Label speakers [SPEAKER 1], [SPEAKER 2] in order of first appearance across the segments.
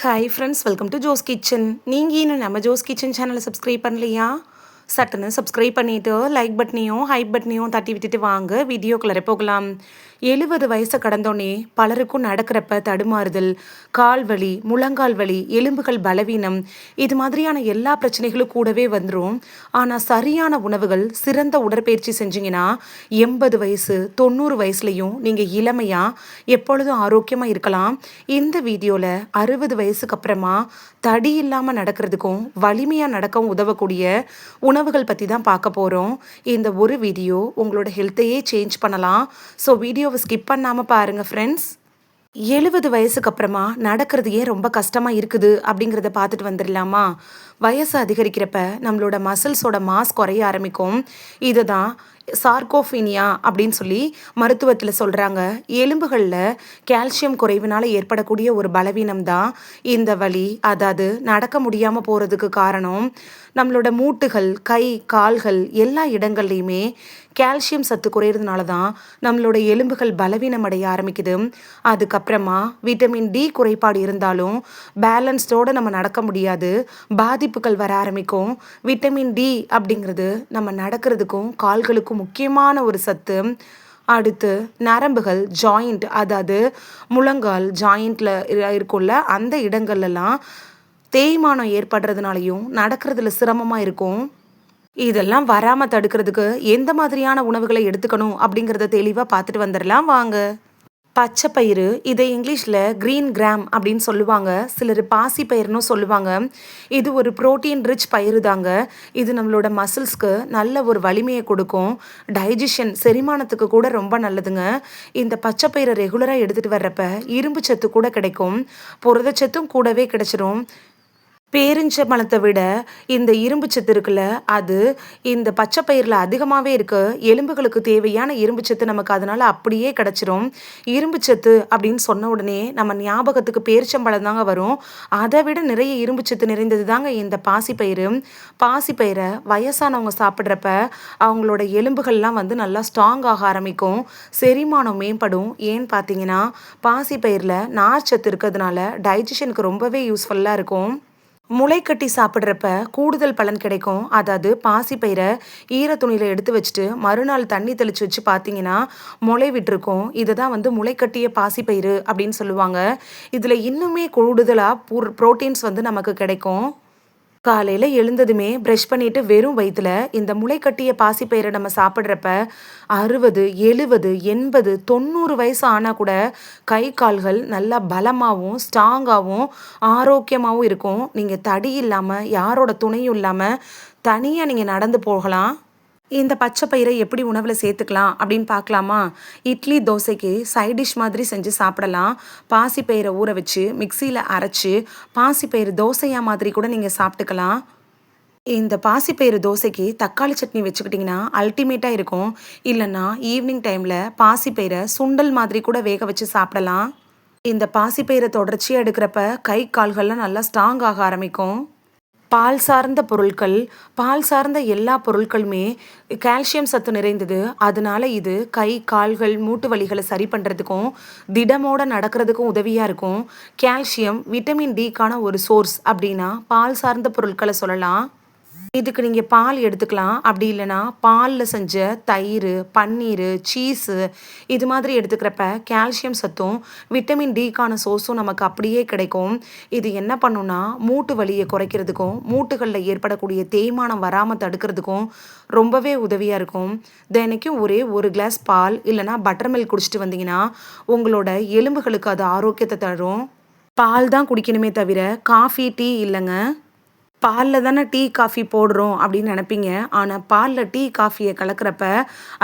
[SPEAKER 1] Hi friends, welcome to Jo's kitchen. நீங்கள் இன்னும் நம்ம ஜோஸ் கிச்சன் சேனலை சப்ஸ்கிரைப் பண்ணலையா? சட்டுன்னு சப்ஸ்கிரைப் பண்ணிவிட்டு லைக் பட்டனையும் ஹைப் பட்டனையும் தட்டி விட்டுட்டு வாங்க வீடியோக்குள்ளே போகலாம். 70 வயசை கடந்தோடனே பலருக்கும் நடக்கிறப்ப தடுமாறுதல், கால் வலி, முழங்கால் வலி, எலும்புகள் பலவீனம், இது மாதிரியான எல்லா பிரச்சனைகளும் கூடவே வந்துடும். ஆனால் சரியான உணவுகள், சிறந்த உடற்பயிற்சி செஞ்சிங்கன்னா 80 வயசு 90 வயசுலையும் நீங்கள் இளமையாக எப்பொழுதும் ஆரோக்கியமாக இருக்கலாம். இந்த வீடியோவில் 60 வயசுக்கு அப்புறமா தடி இல்லாமல் நடக்கிறதுக்கும் வலிமையாக நடக்கவும் உதவக்கூடிய உணவுகள் பற்றி தான் பார்க்க போகிறோம். இந்த ஒரு வீடியோ உங்களோட ஹெல்த்தையே சேஞ்ச் பண்ணலாம். ஸோ வீடியோவை ஸ்கிப் பண்ணாமல் பாருங்கள் ஃப்ரெண்ட்ஸ். 70 வயசுக்கு அப்புறமா நடக்கிறது ஏன் ரொம்ப கஷ்டமாக இருக்குது அப்படிங்கிறத பார்த்துட்டு வந்துடலாமா? வயசு அதிகரிக்கிறப்ப நம்மளோட மசில்ஸோட மாஸ் குறைய ஆரம்பிக்கும். இதை தான் சார்கோஃபீனியா அப்படின்னு சொல்லி மருத்துவத்தில் சொல்கிறாங்க. எலும்புகளில் கால்சியம் குறைவினால் ஏற்படக்கூடிய ஒரு பலவீனம் தான் இந்த வலி. அதாவது நடக்க முடியாமல் போகிறதுக்கு காரணம் நம்மளோட மூட்டுகள், கை, கால்கள் எல்லா இடங்கள்லையுமே கால்சியம் சத்து குறையிறதுனால தான் நம்மளோட எலும்புகள் பலவீனம் அடைய ஆரம்பிக்குது. அதுக்கப்புறமா விட்டமின் டி குறைபாடு இருந்தாலும் பேலன்ஸ்டோடு நம்ம நடக்க முடியாது, பாதிப்புகள் வர ஆரம்பிக்கும். விட்டமின் டி அப்படிங்கிறது நம்ம நடக்கிறதுக்கும் கால்களுக்கும் முக்கியமான ஒரு சத்து. அடுத்து நரம்புகள், ஜாயிண்ட், அதாவது முழங்கால் ஜாயிண்டில் இருக்குள்ள அந்த இடங்கள்லாம் தேய்மானம் ஏற்படுறதுனாலையும் நடக்கிறதுல சிரமமாக இருக்கும். இதெல்லாம் வராமல் தடுக்கிறதுக்கு எந்த மாதிரியான உணவுகளை எடுத்துக்கணும் அப்படிங்கிறத தெளிவாக பார்த்துட்டு வந்துடலாம் வாங்க. பச்சைப்பயிறு, இதை இங்கிலீஷில் க்ரீன் கிராம் அப்படின்னு சொல்லுவாங்க, சிலர் பாசி பயிர்னு சொல்லுவாங்க. இது ஒரு ப்ரோட்டீன் ரிச் பயிறு தாங்க. இது நம்மளோட மசில்ஸ்க்கு நல்ல ஒரு வலிமையை கொடுக்கும். டைஜஷன், செரிமானத்துக்கு கூட ரொம்ப நல்லதுங்க. இந்த பச்சைப்பயிரை ரெகுலராக எடுத்துகிட்டு வர்றப்ப இரும்பு சத்து கூட கிடைக்கும், புரதச்சத்தும் கூடவே கிடைச்சிரும். பேரிச்சம்பழத்தை விட இந்த இரும்பு சத்து இருக்குல்ல, அது இந்த பச்சை பயிரில் அதிகமாகவே இருக்குது. எலும்புகளுக்கு தேவையான இரும்பு சத்து நமக்கு அதனால் அப்படியே கிடச்சிரும். இரும்பு சத்து அப்படின்னு சொன்ன உடனே நம்ம ஞாபகத்துக்கு பேரிச்சம்பழம் தாங்க வரும். அதை விட நிறைய இரும்பு சத்து நிறைந்தது தாங்க இந்த பாசிப்பயிறு. பாசிப்பயிரை வயசானவங்க சாப்பிட்றப்ப அவங்களோட எலும்புகள்லாம் நல்லா ஸ்ட்ராங் ஆக ஆரம்பிக்கும், செரிமானம் மேம்படும். ஏன்னு பார்த்தீங்கன்னா பாசிப்பயிரில் நார் சத்து இருக்கிறதுனால டைஜஷனுக்கு ரொம்பவே யூஸ்ஃபுல்லாக இருக்கும். முளைக்கட்டி சாப்பிட்றப்ப கூடுதல் பலன் கிடைக்கும். அதாவது பாசிப்பயிரை ஈர துணியில் எடுத்து வச்சுட்டு மறுநாள் தண்ணி தெளித்து வச்சு பார்த்தீங்கன்னா முளை விட்டுருக்கும். இதை தான் முளைக்கட்டிய பாசிப்பயிறு அப்படின்னு சொல்லுவாங்க. இதில் இன்னுமே கூடுதலாக ப்ரோட்டீன்ஸ் நமக்கு கிடைக்கும். காலையில் எழுந்ததுமே ப்ரஷ் பண்ணிவிட்டு வெறும் வயிற்றுல இந்த முளைக்கட்டிய பாசிப்பயிரை நம்ம சாப்பிட்றப்ப 60, 70, 80, 90 வயசு ஆனால் கூட கை கால்கள் நல்லா பலமாகவும் ஸ்ட்ராங்காகவும் ஆரோக்கியமாகவும் இருக்கும். நீங்கள் தடி இல்லாமல் யாரோட துணையும் இல்லாமல் தனியாக நீங்கள் நடந்து போகலாம். இந்த பச்சை பயிரை எப்படி உணவில் சேர்த்துக்கலாம் அப்படின்னு பார்க்கலாமா? இட்லி, தோசைக்கு சைட் டிஷ் மாதிரி செஞ்சு சாப்பிடலாம். பாசிப்பயிரை ஊற வச்சு மிக்சியில் அரைச்சி பாசிப்பயிறு தோசையாக மாதிரி கூட நீங்கள் சாப்பிட்டுக்கலாம். இந்த பாசிப்பயிறு தோசைக்கு தக்காளி சட்னி வச்சுக்கிட்டிங்கன்னா அல்டிமேட்டாக இருக்கும். இல்லைன்னா ஈவினிங் டைமில் பாசிப்பயிரை சுண்டல் மாதிரி கூட வேக வச்சு சாப்பிடலாம். இந்த பாசிப்பயிரை தொடர்ச்சியாக எடுக்கிறப்ப கை கால்கள்லாம் நல்லா ஸ்ட்ராங் ஆக ஆரம்பிக்கும். பால் சார்ந்த பொருட்கள், பால் சார்ந்த எல்லா பொருட்களுமே கால்சியம் சத்து நிறைந்தது. அதனால இது கை, கால்கள், மூட்டு வலிகளை சரி பண்ணுறதுக்கும் திடமோட நடக்கிறதுக்கும் உதவியாக இருக்கும். கால்சியம், விட்டமின் டிக்கான ஒரு சோர்ஸ் அப்படின்னா பால் சார்ந்த பொருட்களை சொல்லலாம். இதுக்கு நீங்கள் பால் எடுத்துக்கலாம். அப்படி இல்லைன்னா பாலில் செஞ்ச தயிர், பன்னீர், சீஸு இது மாதிரி எடுத்துக்கிறப்ப கால்சியம் சத்தும் விட்டமின் டிக்கான சோர்ஸும் நமக்கு அப்படியே கிடைக்கும். இது என்ன பண்ணுன்னா மூட்டு வலியை குறைக்கிறதுக்கும் மூட்டுகளில் ஏற்படக்கூடிய தேய்மானம் வராமல் தடுக்கிறதுக்கும் ரொம்பவே உதவியாக இருக்கும். தினைக்கும் ஒரே ஒரு கிளாஸ் பால் இல்லைனா பட்டர் மில்க் குடிச்சிட்டு வந்தீங்கன்னா உங்களோட எலும்புகளுக்கு அது ஆரோக்கியத்தை தரும். பால் தான் குடிக்கணுமே தவிர காஃபி, டீ இல்லைங்க. பாலில் தானே டீ, காஃபி போடுறோம் அப்படின்னு நினைப்பீங்க. ஆனால் பாலில் டீ, காஃபியை கலக்கிறப்ப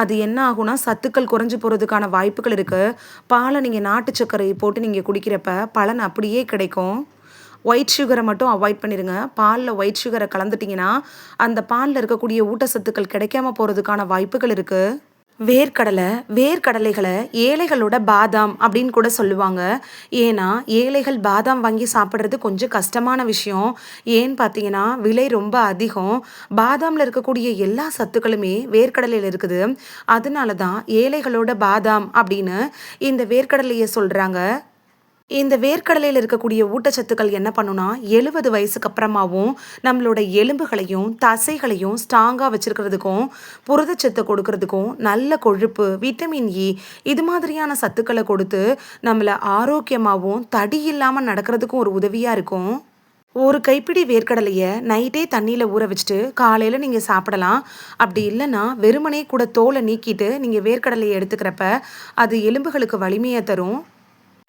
[SPEAKER 1] அது என்ன ஆகும்னா சத்துக்கள் குறைஞ்சி போகிறதுக்கான வாய்ப்புகள் இருக்குது. பாலை நீங்கள் நாட்டு சர்க்கரை போட்டு நீங்கள் குடிக்கிறப்ப பலன் அப்படியே கிடைக்கும். ஒயிட் சுகரை மட்டும் அவாய்ட் பண்ணிடுங்க. பாலில் ஒயிட் சுகரை கலந்துட்டிங்கன்னா அந்த பாலில் இருக்கக்கூடிய ஊட்டச்சத்துக்கள் கிடைக்காம போகிறதுக்கான வாய்ப்புகள் இருக்குது. வேர்க்கடலைகளை ஏழைகளோட பாதாம் அப்படின்னு கூட சொல்லுவாங்க. ஏன்னா ஏழைகள் பாதாம் வாங்கி சாப்பிட்றது கொஞ்சம் கஷ்டமான விஷயம். ஏன்னு பார்த்தீங்கன்னா விலை ரொம்ப அதிகம். பாதாமில் இருக்கக்கூடிய எல்லா சத்துக்களுமே வேர்க்கடலையில் இருக்குது. அதனால தான் ஏழைகளோட பாதாம் அப்படின்னு இந்த வேர்க்கடலையை சொல்கிறாங்க. இந்த வேர்க்கடலையில இருக்கக்கூடிய ஊட்டச்சத்துக்கள் என்ன பண்ணும்னா, 70 வயசுக்கு அப்புறமாவும் நம்மளோட எலும்புகளையும், தசைகளையும் ஸ்ட்ராங்கா வச்சிருக்கிறதுக்கும், புரதச்சத்த கொடுக்கறதுக்கும், நல்ல கொழுப்பு, விட்டமின் இ இது மாதிரியான சத்துக்கள கொடுத்து, நம்மள ஆரோக்கியமாவும், தடி இல்லாம நடக்கிறதுக்கும் ஒரு உதவியா இருக்கும். ஒரு கைப்பிடி வேர்க்கடலைய நைட்டே தண்ணீல ஊற வச்சுட்டு, காலையில நீங்க சாப்பிடலாம். அப்படி இல்லன்னா, வெறுமனே கூட தோல நீக்கிட்டு, நீங்க வேர்க்கடலைய எடுத்துக்கிறப்ப, அது எலும்புகளுக்கு வலிமைய தரும்.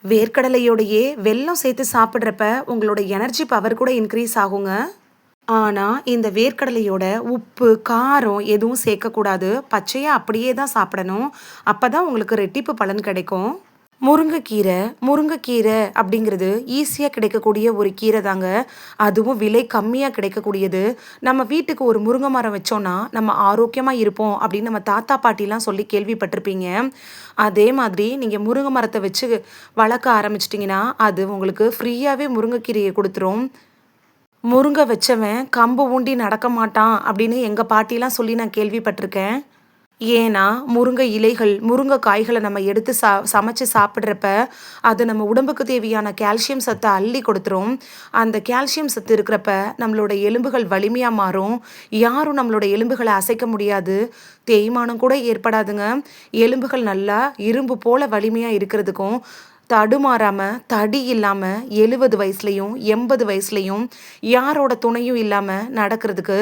[SPEAKER 1] வேர்க்கடலையோடையே வெல்லம் சேர்த்து சாப்பிட்றப்ப உங்களோட எனர்ஜி பவர் கூட இன்க்ரீஸ் ஆகுங்க. ஆனா, இந்த வேர்க்கடலையோட உப்பு, காரம் எதுவும் சேர்க்கக்கூடாது. பச்சையா அப்படியே தான் சாப்பிடணும். அப்பதான் உங்களுக்கு ரெட்டிப்பு பலன் கிடைக்கும். முருங்கைக்கீரை முருங்கைக்கீரை அப்படிங்கிறது ஈஸியாக கிடைக்கக்கூடிய ஒரு கீரை தாங்க. அதுவும் விலை கம்மியாக கிடைக்கக்கூடியது. நம்ம வீட்டுக்கு ஒரு முருங்கை மரம் வச்சோன்னா நம்ம ஆரோக்கியமாக இருப்போம் அப்படின்னு நம்ம தாத்தா பாட்டிலாம் சொல்லி கேள்விப்பட்டிருப்பீங்க. அதே மாதிரி நீங்கள் முருங்கை மரத்தை வச்சு வளர்க்க ஆரம்பிச்சிட்டிங்கன்னா அது உங்களுக்கு ஃப்ரீயாகவே முருங்கைக்கீரையை கொடுத்துரும். முருங்கை வச்சவன் கம்பு ஊண்டி நடக்க மாட்டான் அப்படின்னு எங்கள் பாட்டிலாம் சொல்லி நான் கேள்விப்பட்டிருக்கேன். ஏன்னா, முருங்கை இலைகள், முருங்கை காய்கள நம்ம எடுத்து சமைச்சு சாப்பிடுறப்ப, அது நம்ம உடம்புக்கு தேவையான கால்சியம் சத்த அள்ளி கொடுத்துரும். அந்த கால்சியம் சத்து இருக்கிறப்ப, நம்மளோட எலும்புகள் வலிமையா மாறும். யாரும் நம்மளோட எலும்புகள அசைக்க முடியாது. தேய்மானம் கூட ஏற்படாதுங்க. எலும்புகள் நல்லா இரும்பு போல வலிமையா இருக்கிறதுக்கும், தடுமாறாம, தடி இல்லாம 70 வயசுலயும், 80 வயசுலயும் யாரோட துணையும் இல்லாம நடக்கிறதுக்கு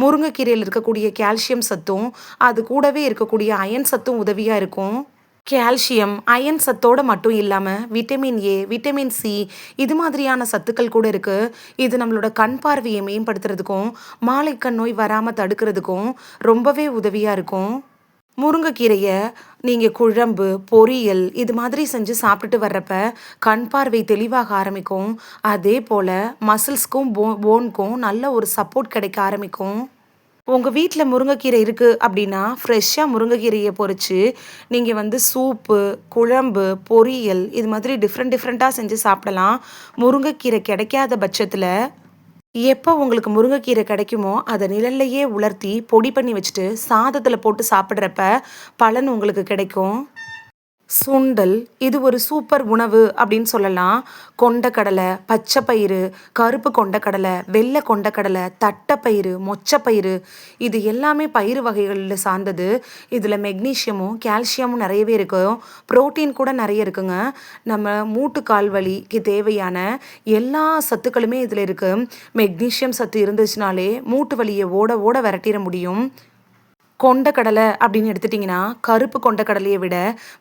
[SPEAKER 1] முருங்கைக்கீரையில இருக்கக்கூடிய கால்சியம் சத்தும், அது கூடவே இருக்கக்கூடிய அயன் சத்தும் உதவியா இருக்கும். கால்சியம், அயன் சத்தோட மட்டும் இல்லாம விட்டமின் ஏ, விட்டமின் சி இது மாதிரியான சத்துக்கள் கூட இருக்கு. இது நம்மளோட கண் பார்வையை மேம்படுத்துறதுக்கும், மாலைக்கண் நோய் வராம தடுக்கிறதுக்கும் ரொம்பவே உதவியா இருக்கும். முருங்கைக்கீரைய நீங்க குழம்பு, பொரியல் இது மாதிரி செஞ்சு சாப்பிட்டுட்டு வர்றப்ப, கண் பார்வை தெளிவாக ஆரம்பிக்கும். அதே போல மசில்ஸ்க்கும், போனுக்கும் நல்ல ஒரு சப்போர்ட் கிடைக்க ஆரம்பிக்கும். உங்க வீட்ல முருங்கைக்கீரை இருக்கு அப்படின்னா, ஃப்ரெஷ்ஷா முருங்கைக்கீரைய பொறிச்சு, நீங்க சூப்பு, குழம்பு, பொரியல் இது மாதிரி டிஃப்ரெண்ட்டா செஞ்சு சாப்பிடலாம். முருங்கைக்கீரை கிடைக்காத பட்சத்துல எப்போ உங்களுக்கு முருங்கைக்கீரை கிடைக்குமோ, அத நிழல்லையே உலர்த்தி, பொடி பண்ணி வச்சுட்டு, சாதத்துல போட்டு சாப்பிடுறப்ப பலன் உங்களுக்கு கிடைக்கும். சுண்டல் இது ஒரு சூப்பர் உணவு அப்படின்னு சொல்லலாம். கொண்டக்கடலை, பச்சை பயிறு, கருப்பு கொண்டக்கடலை, வெள்ளை கொண்டக்கடலை, தட்டைப்பயிறு, மொச்சப்பயிறு இது எல்லாமே பயிறு வகைகளில் சார்ந்தது. இதில் மெக்னீஷியமும் கால்சியமும் நிறையவே இருக்கும். புரோட்டீன் கூட நிறைய இருக்குங்க. நம்ம மூட்டு கால் வலிக்கு தேவையான எல்லா சத்துக்களுமே இதில் இருக்குது. மெக்னீஷியம் சத்து இருந்துச்சுனாலே மூட்டு வலியை ஓட ஓட விரட்டிட முடியும். கொண்டக்கடலை அப்படின்னு எடுத்துட்டிங்கன்னா, கருப்பு கொண்டக்கடலையை விட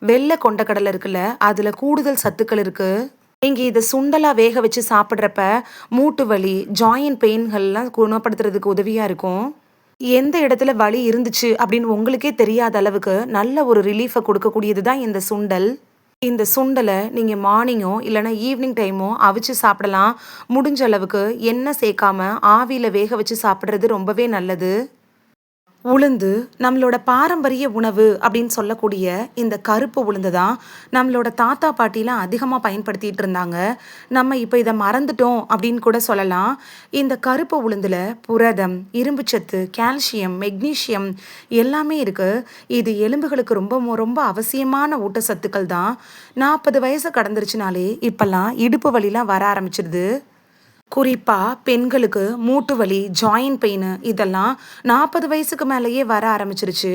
[SPEAKER 1] வெள்ளை கொண்டக்கடலை இருக்குல்ல, அதில் கூடுதல் சத்துக்கள் இருக்குது. நீங்க இத சுண்டலா வேக வச்சு சாப்பிடுறப்ப, மூட்டு வலி, ஜாயிண்ட் பெயின்கள்லாம் குணப்படுத்துறதுக்கு உதவியா இருக்கும். எந்த இடத்துல வலி இருந்துச்சு அப்படின்னு உங்களுக்கே தெரியாத அளவுக்கு நல்ல ஒரு ரிலீஃபை கொடுக்கக்கூடியது தான் இந்த சுண்டல். இந்த சுண்டலை நீங்கள் மார்னிங்கோ இல்லைனா ஈவினிங் டைமோ அவிச்சு சாப்பிடலாம். முடிஞ்ச அளவுக்கு எண்ணெய் சேர்க்காம ஆவியில் வேக வச்சு சாப்பிட்றது ரொம்பவே நல்லது. உளுந்து நம்மளோட பாரம்பரிய உணவு அப்படின்னு சொல்லக்கூடிய இந்த கருப்பு உளுந்து தான் நம்மளோட தாத்தா பாட்டிலாம் அதிகமாக பயன்படுத்திட்டு இருந்தாங்க. நம்ம இப்போ இதை மறந்துட்டோம் அப்படின்னு கூட சொல்லலாம். இந்த கருப்பு உளுந்துல புரதம், இரும்புச்சத்து, கால்சியம், மெக்னீஷியம் எல்லாமே இருக்கு. இது எலும்புகளுக்கு ரொம்ப ரொம்ப அவசியமான ஊட்டச்சத்துக்கள் தான். 40 வயசு கடந்துருச்சுனாலே இப்பெல்லாம் இடுப்பு வலிலாம் வர ஆரம்பிச்சிடுது. குறிப்பாக பெண்களுக்கு மூட்டு வலி, ஜாயிண்ட் பெயின் இதெல்லாம் 40 வயசுக்கு மேலேயே வர ஆரம்பிச்சிருச்சு.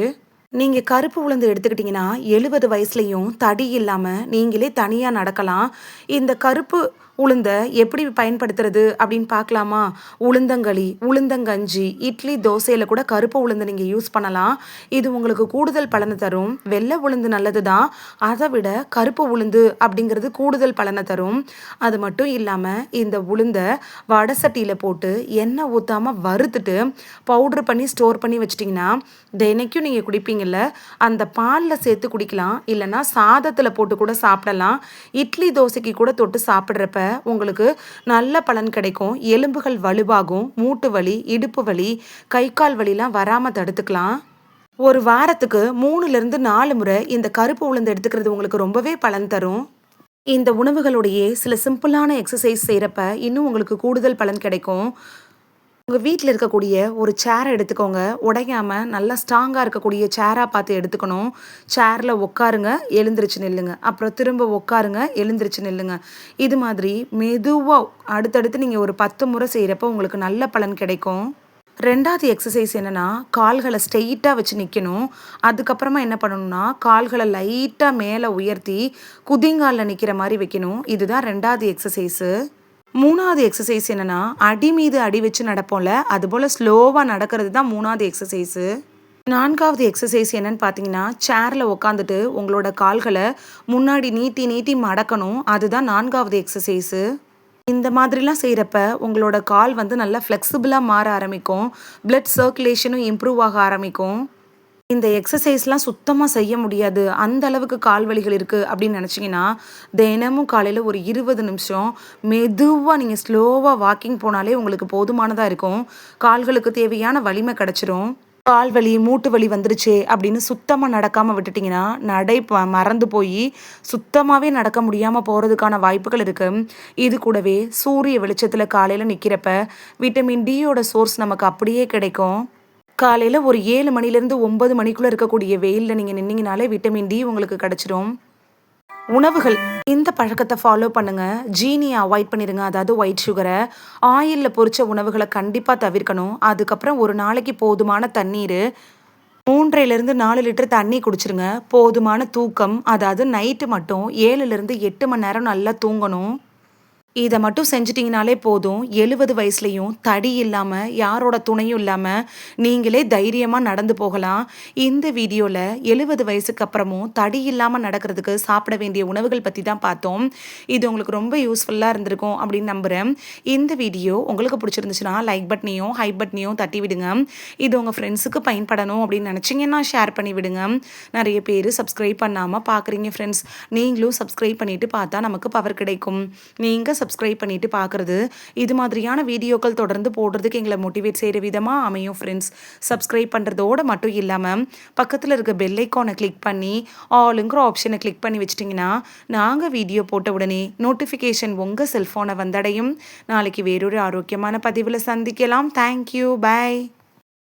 [SPEAKER 1] நீங்கள் கருப்பு உளுந்து எடுத்துக்கிட்டிங்கன்னா 70 வயசுலையும் தடி இல்லாமல் நீங்களே தனியாக நடக்கலாம். இந்த கருப்பு உளுந்த எப்படி பயன்படுத்துறது அப்படின்னு பார்க்கலாமா? உளுந்தங்களி, உளுந்தங்கஞ்சி, இட்லி, தோசையில் கூட கருப்பு உளுந்து நீங்கள் யூஸ் பண்ணலாம். இது உங்களுக்கு கூடுதல் பலனை தரும். வெள்ளை உளுந்து நல்லது தான், அதை விட கருப்பு உளுந்து அப்படிங்கிறது கூடுதல் பலனை தரும். அது மட்டும் இல்லாமல் இந்த உளுந்தை வடை சட்டியில் போட்டு எண்ணெய் ஊற்றாமல் வறுத்துட்டு பவுட்ரு பண்ணி ஸ்டோர் பண்ணி வச்சிட்டிங்கன்னா தினைக்கும் நீங்கள் குடிப்பீங்கள்ல, அந்த பாலில் சேர்த்து குடிக்கலாம். இல்லைன்னா சாதத்தில் போட்டு கூட சாப்பிடலாம். இட்லி தோசைக்கு கூட தொட்டு சாப்பிட்றப்ப உங்களுக்கு நல்ல பலன் கிடைக்கும். எலும்புகள் வலுவாகும். மூட்டு வலி, இடுப்பு வலி, கை கால் வலிலாம் வராமல் தடுத்துக்கலாம். ஒரு வாரத்துக்கு 3லிருந்து 4 முறை இந்த கருப்பு உளுந்து எடுத்துக்கிறது உங்களுக்கு ரொம்பவே பலன் தரும். இந்த உணவுகளுடைய சில சிம்பிளான எக்ஸசைஸ் செய்கிறப்ப இன்னும் உங்களுக்கு கூடுதல் பலன் கிடைக்கும். உங்க வீட்ல இருக்கக்கூடிய ஒரு சேர எடுத்துக்கோங்க. உடையாம நல்லா ஸ்ட்ராங்கா இருக்கக்கூடிய சேரா பார்த்து எடுத்துக்கணும். சேர்ல உட்காருங்க, எழுந்திருச்சு நில்லுங்க. அப்புறம் திரும்ப உட்காருங்க, எழுந்திருச்சு நில்லுங்க. இது மாதிரி மெதுவா அடுத்தடுத்து நீங்க ஒரு 10 முறை செய்றப்போ உங்களுக்கு நல்ல பலன் கிடைக்கும். 2வது எக்ஸர்சைஸ் என்னன்னா, கால்கள ஸ்ட்ரெய்ட்டா வச்சு நிக்கணும். அதுக்கப்புறமா என்ன பண்ணணும்னா, கால்கள லைட்டா மேல உயர்த்தி, குதிங்கால்ல நிக்கிற மாரி வைக்கணும். இதுதான் 2வது எக்ஸர்சைஸு. 3வது எக்ஸர்சைஸ் என்னன்னா, அடி மீது அடி வச்சு நடப்போம்ல, அதுபோல ஸ்லோவா நடக்கிறது தான் 3வது எக்ஸர்சைஸு. 4வது எக்ஸர்சைஸ் என்னன்னு பார்த்தீங்கன்னா, சேர்ல உட்காந்துட்டு உங்களோட கால்கள முன்னாடி நீட்டி நீட்டி மடக்கணும். அதுதான் 4வது எக்ஸர்சைஸு. இந்த மாதிரிலாம் செய்றப்ப உங்களோட கால் வந்து நல்லா ஃப்ளெக்சிபிளா மாற ஆரம்பிக்கும். பிளட் சர்க்குலேஷனும் இம்ப்ரூவ் ஆக ஆரம்பிக்கும். இந்த எக்ஸர்சைஸ்லாம் சுத்தமா செய்ய முடியாது. அந்த அளவுக்கு கால் வலிகள் இருக்கு அப்படின்னு நினச்சிங்கன்னா, தினமும் காலையில ஒரு 20 நிமிஷம் மெதுவா நீங்க ஸ்லோவா வாக்கிங் போனாலே உங்களுக்கு போதுமானதா இருக்கும். கால்களுக்கு தேவையான வலிமை கிடைச்சிரும். கால் வலி, மூட்டு வலி வந்துருச்சே அப்படின்னு சுத்தமா நடக்காம விட்டுட்டீங்கன்னா, மறந்து போயி சுத்தமாவே நடக்க முடியாம போறதுக்கான வாய்ப்புகள் இருக்கு. இது கூடவே சூரிய வெளிச்சத்துல காலையில நிக்கிறப்ப, விட்டமின் டியோட சோர்ஸ் நமக்கு அப்படியே கிடைக்கும். காலையில ஒரு 7 மணிலேருந்து 9 மணிக்குள்ள இருக்கக்கூடிய வெயில்ல நீங்க நின்னீங்கனாலே விட்டமின் டி உங்களுக்கு கிடைச்சிரும். உணவுகள் இந்த பழக்கத்தை ஃபாலோ பண்ணுங்க. ஜீனியை அவாய்ட் பண்ணிடுங்க. அதாவது ஒயிட் சுகரை. ஆயில்ல பொரிச்ச உணவுகளை கண்டிப்பாக தவிர்க்கணும். அதுக்கப்புறம் ஒரு நாளைக்கு போதுமான தண்ணீர் 3லிருந்து 4 லிட்டர் தண்ணி குடிச்சிருங்க. போதுமான தூக்கம், அதாவது நைட்டு மட்டும் 7லிருந்து 8 மணி நேரம் நல்லா தூங்கணும். இத மட்டும் செஞ்சுட்டீங்கனாலே போதும். 70 வயசுலயும் தடி இல்லாம, யாரோட துணையும் இல்லாம, நீங்களே தைரியமா நடந்து போகலாம். இந்த வீடியோல 70 வயசுக்கு அப்புறமும் தடி இல்லாம நடக்கிறதுக்கு சாப்பிட வேண்டிய உணவுகள் பத்தி தான் பார்த்தோம். இது உங்களுக்கு ரொம்ப யூஸ்ஃபுல்லா இருந்திருக்கும் அப்படின்னு நம்புறேன். இந்த வீடியோ உங்களுக்கு பிடிச்சிருந்துச்சுன்னா லைக் பட்டனையும், ஹைப் பட்டனையும் தட்டி விடுங்க. இது உங்க ஃப்ரெண்ட்ஸுக்கு பயன்படணும் அப்படின்னு நினைச்சீங்கன்னா ஷேர் பண்ணி விடுங்க. நிறைய பேர் சப்ஸ்கிரைப் பண்ணாம பார்க்குறீங்க ஃப்ரெண்ட்ஸ். நீங்களும் சப்ஸ்கிரைப் பண்ணிட்டு பார்த்தா நமக்கு பவர் கிடைக்கும். நீங்க சப்ஸ்கிரைப் பண்ணிட்டு பார்க்குறது இது மாதிரியான வீடியோக்கள் தொடர்ந்து போடுறதுக்கு எங்களை மோட்டிவேட் செய்கிற விதமாக அமையும் ஃப்ரெண்ட்ஸ். சப்ஸ்கிரைப் பண்ணுறதோடு மட்டும் இல்லாமல் பக்கத்தில் இருக்க பெல் ஐக்கானை கிளிக் பண்ணி ஆளுங்கிற ஆப்ஷனை கிளிக் பண்ணி வச்சிட்டிங்கன்னா நாங்கள் வீடியோ போட்ட உடனே நோட்டிஃபிகேஷன் உங்கள் செல்ஃபோனை வந்தடையும். நாளைக்கு வேறொரு ஆரோக்கியமான பதிவில் சந்திக்கலாம். தேங்க்யூ. பை.